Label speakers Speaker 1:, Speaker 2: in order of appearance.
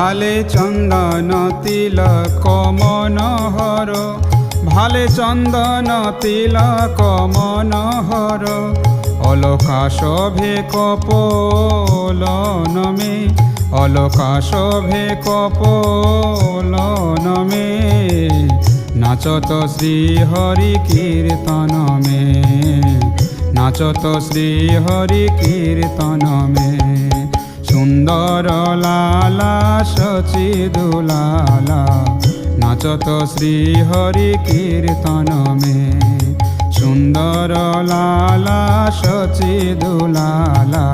Speaker 1: ভালে চন্দন তিলক মনোহর, ভালে চন্দন তিলক মনোহর, অলকা শোভে কপোলনমে, অলকা শোভে কপোলনমে, নাচত শ্রী হরি কীর্তনমে, নাচত শ্রী হরি কীর্তনমে। সুন্দর লালা সচিদুলালা, নাচত শ্রী হরি কীর্তনমে। সুন্দর লালা সচিদুলালা,